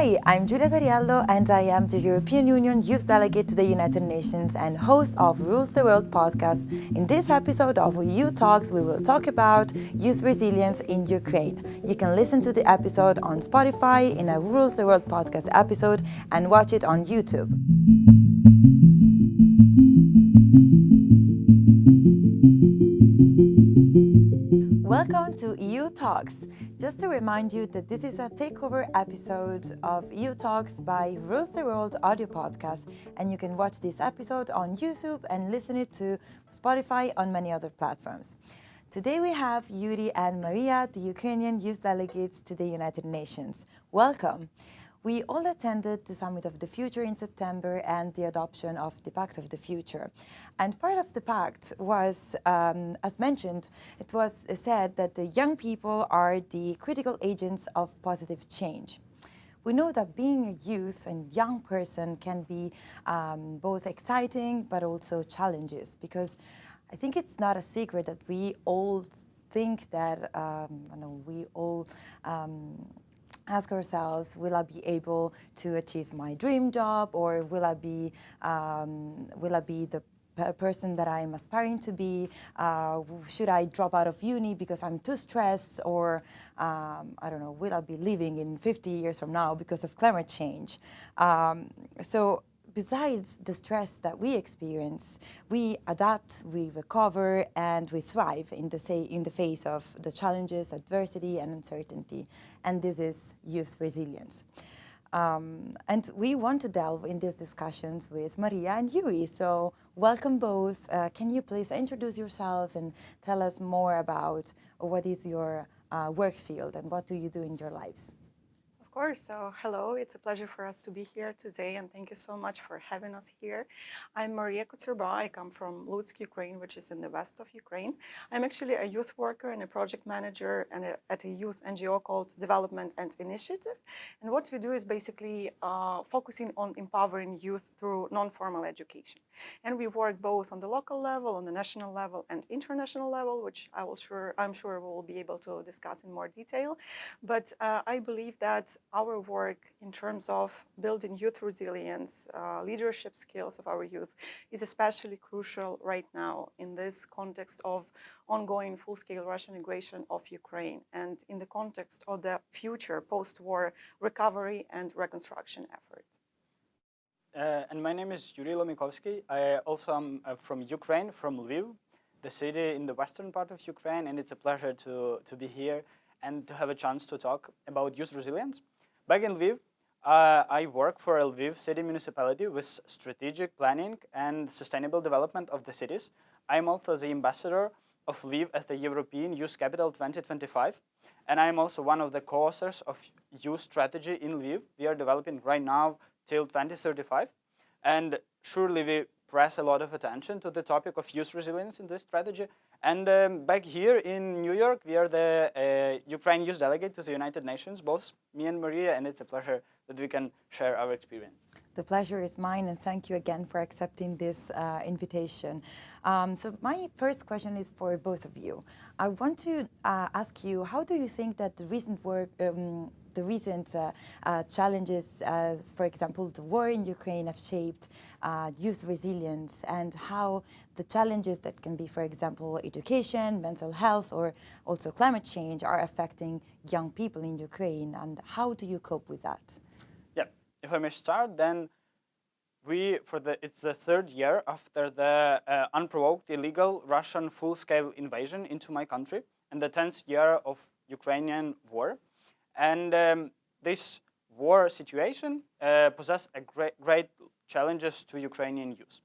Hi, I'm Giulia Tariello and I am the European Union Youth Delegate to the United Nations and host of Rules the World podcast. In this episode of EU Talks, we will talk about youth resilience in Ukraine. You can listen to the episode on Spotify in a Rules the World podcast episode and watch it on YouTube. Welcome to EU Talks. Just to remind you that this is a takeover episode of EU Talks by Rules the World audio podcast, and you can watch this episode on YouTube and listen it to Spotify on many other platforms. Today we have Yurii and Mariia, the Ukrainian Youth Delegates to the United Nations. Welcome. We all attended the Summit of the Future in September and the adoption of the Pact of the Future. And part of the Pact was, as mentioned, it was said that the young people are the critical agents of positive change. We know that being a youth and young person can be both exciting but also challenges, because I think it's not a secret that we all think that, we all ask ourselves, will I be able to achieve my dream job, or will I be the person that I'm aspiring to be? Should I drop out of uni because I'm too stressed, or will I be living in 50 years from now because of climate change? So besides the stress that we experience, we adapt, we recover, and we thrive in the face of the challenges, adversity, and uncertainty. And this is youth resilience. And we want to delve in these discussions with Mariia and Yurii. So welcome both. Can you please introduce yourselves and tell us more about what is your work field and what do you do in your lives? Of course. So hello, it's a pleasure for us to be here today, and thank you so much for having us here. I'm Mariia Kotsiurba. I come from Lviv, Ukraine, which is in the west of Ukraine. I'm actually a youth worker and a project manager at a youth NGO called Development and Initiative. And what we do is basically focusing on empowering youth through non-formal education. And we work both on the local level, on the national level, and international level, which I'm sure we will be able to discuss in more detail. But I believe that our work in terms of building youth resilience, leadership skills of our youth is especially crucial right now in this context of ongoing full-scale Russian aggression of Ukraine and in the context of the future post-war recovery and reconstruction efforts. And my name is Yurii Lomikovskyi. I also am from Ukraine, from Lviv, the city in the western part of Ukraine, and it's a pleasure to be here and to have a chance to talk about youth resilience. Back in Lviv, I work for Lviv City Municipality with strategic planning and sustainable development of the cities. I'm also the ambassador of Lviv as the European Youth Capital 2025, and I'm also one of the co-authors of youth strategy in Lviv. We are developing right now till 2035, and surely we press a lot of attention to the topic of youth resilience in this strategy. And back here in New York, we are the Ukrainian Youth Delegate to the United Nations, both me and Mariia, and it's a pleasure that we can share our experience. The pleasure is mine, and thank you again for accepting this invitation. So my first question is for both of you. I want to ask you, how do you think that the recent work, the recent challenges, as for example, the war in Ukraine, have shaped youth resilience, and how the challenges that can be, for example, education, mental health, or also climate change are affecting young people in Ukraine, and how do you cope with that? Yeah, if I may start, then it's the third year after the unprovoked illegal Russian full-scale invasion into my country, and the 10th year of Ukrainian war. And this war situation poses a great challenges to Ukrainian youth.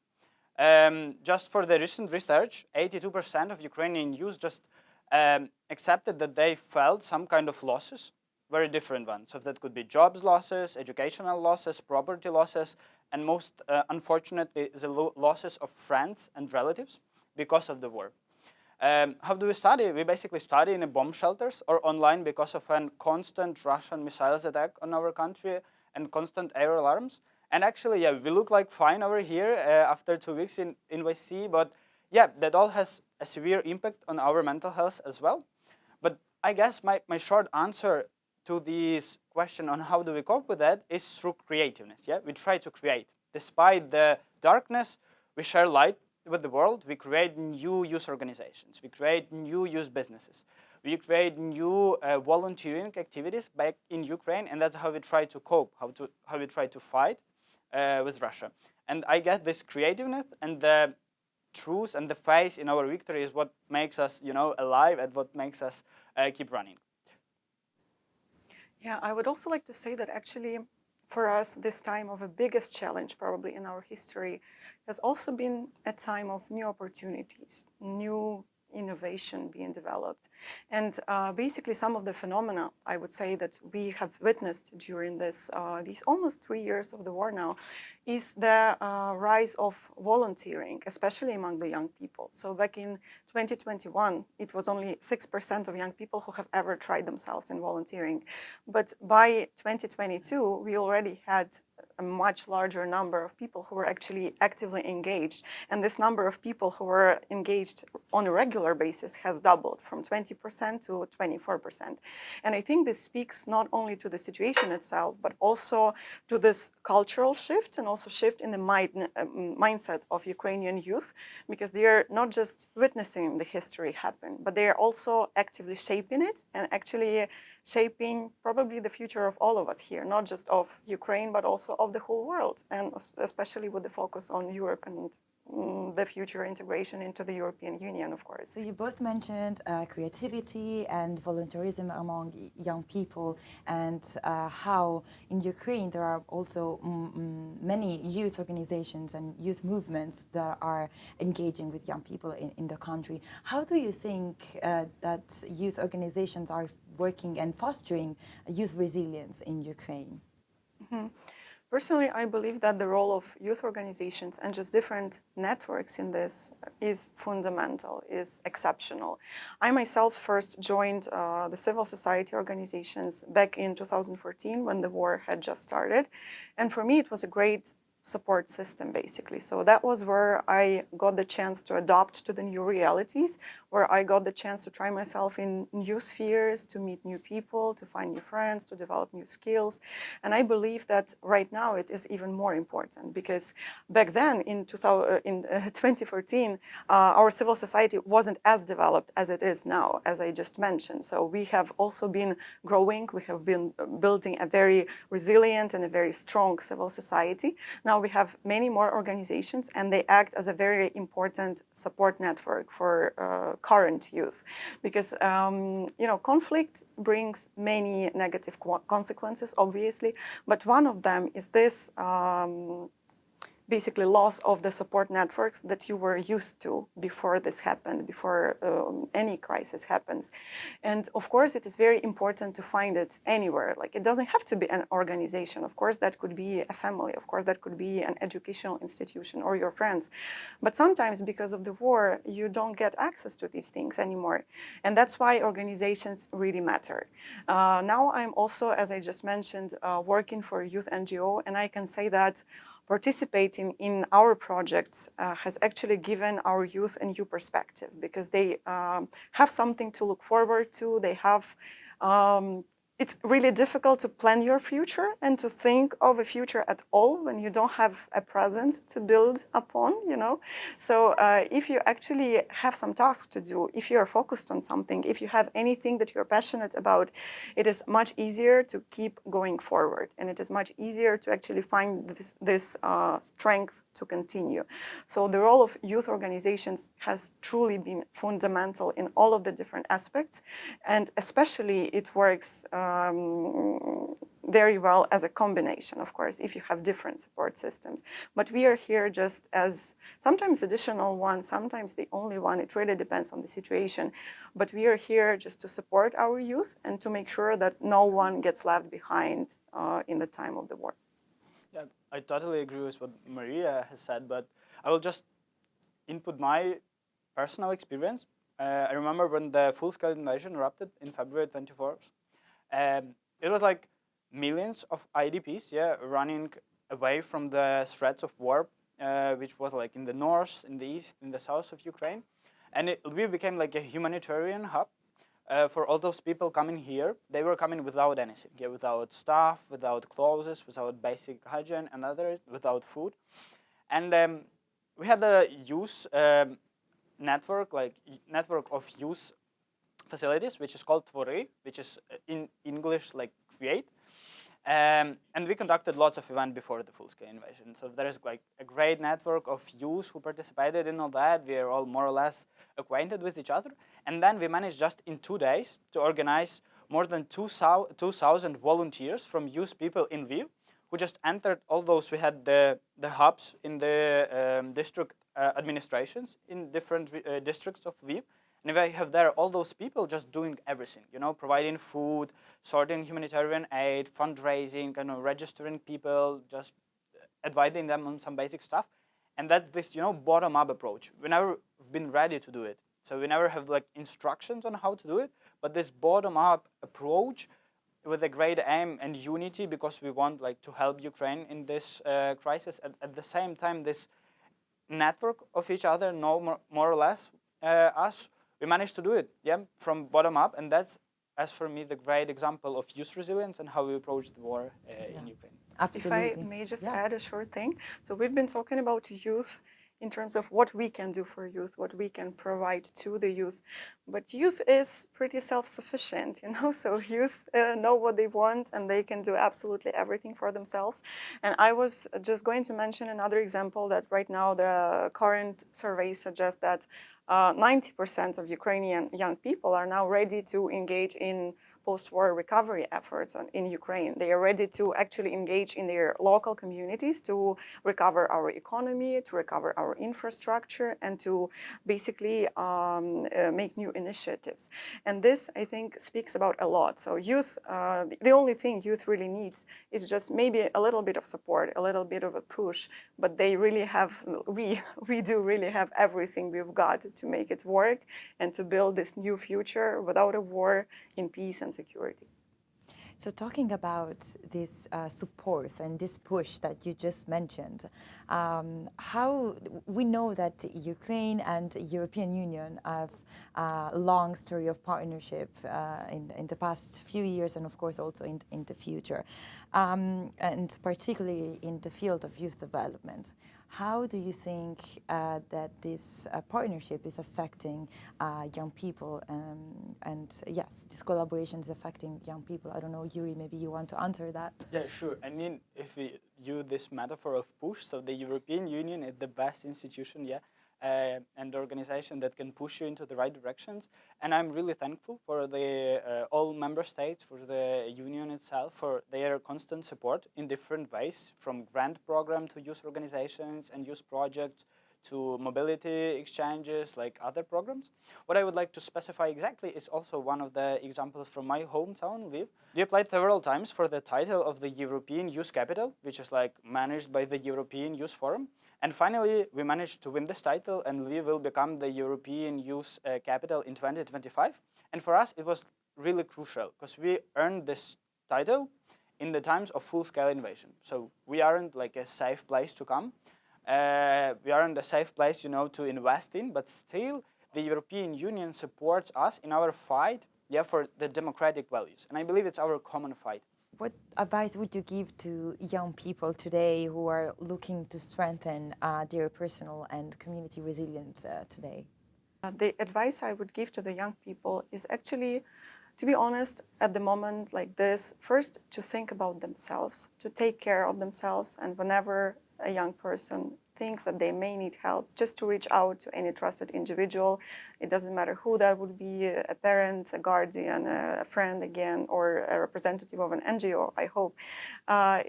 Just for the recent research, 82% of Ukrainian youth just accepted that they felt some kind of losses, very different ones. So that could be jobs losses, educational losses, property losses, and most unfortunately, the losses of friends and relatives because of the war. How do we study? We basically study in bomb shelters or online because of a constant Russian missiles attack on our country and constant air alarms. And actually, yeah, we look like fine over here after 2 weeks in YC, but yeah, that all has a severe impact on our mental health as well. But I guess my short answer to this question on how do we cope with that is through creativeness. Yeah, we try to create. Despite the darkness, we share light with the world. We create new youth organizations. We create new youth businesses. We create new volunteering activities back in Ukraine, and that's how we try to cope, how we try to fight with Russia. And I guess this creativeness and the truth and the faith in our victory is what makes us, alive and what makes us keep running. Yeah, I would also like to say that actually for us, this time of a biggest challenge probably in our history has also been a time of new opportunities, new innovation being developed. And basically some of the phenomena, I would say, that we have witnessed during these almost 3 years of the war now, is the rise of volunteering, especially among the young people. So back in 2021, it was only 6% of young people who have ever tried themselves in volunteering. But by 2022, we already had a much larger number of people who were actually actively engaged. And this number of people who were engaged on a regular basis has doubled from 20% to 24%. And I think this speaks not only to the situation itself, but also to this cultural shift and also shift in the mindset of Ukrainian youth, because they are not just witnessing the history happen, but they are also actively shaping it and actually shaping probably the future of all of us here, not just of Ukraine, but also of the whole world, and especially with the focus on Europe and the future integration into the European Union, of course. So you both mentioned creativity and volunteerism among young people, and how in Ukraine there are also many youth organizations and youth movements that are engaging with young people in the country. How do you think that youth organizations are working and fostering youth resilience in Ukraine? Mm-hmm. Personally, I believe that the role of youth organizations and just different networks in this is fundamental, is exceptional. I myself first joined the civil society organizations back in 2014 when the war had just started. And for me, it was a great support system, basically. So that was where I got the chance to adapt to the new realities, where I got the chance to try myself in new spheres, to meet new people, to find new friends, to develop new skills. And I believe that right now it is even more important, because back then in 2014, our civil society wasn't as developed as it is now, as I just mentioned. So we have also been growing, we have been building a very resilient and a very strong civil society. Now we have many more organizations, and they act as a very important support network for current youth, because conflict brings many negative consequences, obviously, but one of them is this basically loss of the support networks that you were used to before this happened, before any crisis happens. And of course, it is very important to find it anywhere. Like, it doesn't have to be an organization. Of course, that could be a family. Of course, that could be an educational institution or your friends. But sometimes because of the war, you don't get access to these things anymore. And that's why organizations really matter. Now I'm also, as I just mentioned, working for a youth NGO, and I can say that participating in our projects has actually given our youth a new perspective, because they have something to look forward to. They have, it's really difficult to plan your future and to think of a future at all when you don't have a present to build upon, So if you actually have some tasks to do, if you are focused on something, if you have anything that you're passionate about, it is much easier to keep going forward. And it is much easier to actually find this strength to continue. So the role of youth organizations has truly been fundamental in all of the different aspects. And especially it works very well as a combination, of course, if you have different support systems. But we are here just as sometimes additional one, sometimes the only one. It really depends on the situation. But we are here just to support our youth and to make sure that no one gets left behind in the time of the war. Yeah, I totally agree with what Mariia has said, but I will just input my personal experience. I remember when the full-scale invasion erupted in February 24th. It was like millions of IDPs, running away from the threats of war, which was like in the north, in the east, in the south of Ukraine. And Lviv became like a humanitarian hub. for all those people coming here, they were coming without anything, yeah, without stuff, without clothes, without basic hygiene and others, without food. And we had a youth network, like network of youth facilities, which is called Tvori, which is in English like create. And we conducted lots of events before the full-scale invasion. So there is like a great network of youth who participated in all that. We are all more or less acquainted with each other. And then we managed just in 2 days to organize more than 2,000 volunteers from youth people in Lviv, who just entered all those. We had the hubs in the district administrations in different districts of Lviv. And we have there all those people just doing everything, you know, providing food, sorting humanitarian aid, fundraising, kind of registering people, just advising them on some basic stuff. And that's this, you know, bottom-up approach. We never been ready to do it. So we never have like instructions on how to do it, but this bottom-up approach with a great aim and unity, because we want like to help Ukraine in this crisis. At the same time, this network of each other, more or less us, we managed to do it, yeah, from bottom up, and that's, as for me, the great example of youth resilience and how we approach the war in Ukraine. Absolutely. If I may just add a short thing. So we've been talking about youth in terms of what we can do for youth, what we can provide to the youth. But youth is pretty self-sufficient, you know, so youth know what they want and they can do absolutely everything for themselves. And I was just going to mention another example that right now the current surveys suggest that 90% of Ukrainian young people are now ready to engage in post-war recovery efforts in Ukraine. They are ready to actually engage in their local communities to recover our economy, to recover our infrastructure, and to basically make new initiatives. And this, I think, speaks about a lot. So youth, the only thing youth really needs is just maybe a little bit of support, a little bit of a push, but they really have, we do really have everything we've got to make it work and to build this new future without a war, in peace and security. So talking about this support and this push that you just mentioned, how we know that Ukraine and European Union have a long story of partnership in the past few years, and of course also in the future, and particularly in the field of youth development. How do you think that this partnership is affecting young people? And yes, this collaboration is affecting young people. I don't know, Yurii, maybe you want to answer that? Yeah, sure. I mean, if we use this metaphor of push, so the European Union is the best institution, yeah, and organization that can push you into the right directions. And I'm really thankful for the all member states, for the union itself, for their constant support in different ways, from grant program to youth organizations and youth projects to mobility exchanges, like other programs. What I would like to specify exactly is also one of the examples from my hometown, Lviv. We applied several times for the title of the European Youth Capital, which is like managed by the European Youth Forum. And finally, we managed to win this title, and Lviv will become the European Youth Capital in 2025. And for us, it was really crucial, because we earned this title in the times of full-scale invasion. So we aren't like a safe place to come. We aren't a safe place, you know, to invest in, but still the European Union supports us in our fight, yeah, for the democratic values. And I believe it's our common fight. What advice would you give to young people today who are looking to strengthen their personal and community resilience today? The advice I would give to the young people is actually, to be honest, at the moment like this, first to think about themselves, to take care of themselves, and whenever a young person thinks that they may need help, just to reach out to any trusted individual. It doesn't matter who that would be, a parent, a guardian, a friend again, or a representative of an NGO, I hope.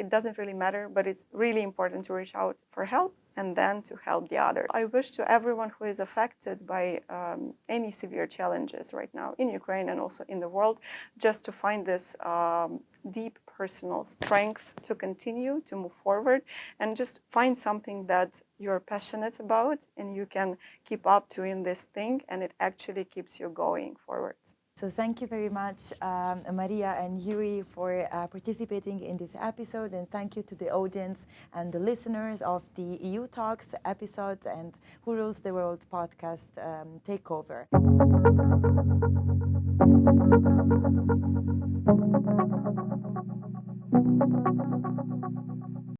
It doesn't really matter, but it's really important to reach out for help and then to help the other. I wish to everyone who is affected by any severe challenges right now in Ukraine and also in the world, just to find this deep personal strength to continue to move forward, and just find something that you're passionate about and you can keep up doing this thing, and it actually keeps you going forward. So thank you very much, Mariia and Yurii, for participating in this episode, and thank you to the audience and the listeners of the EU Talks episode and Who Rules the World podcast takeover.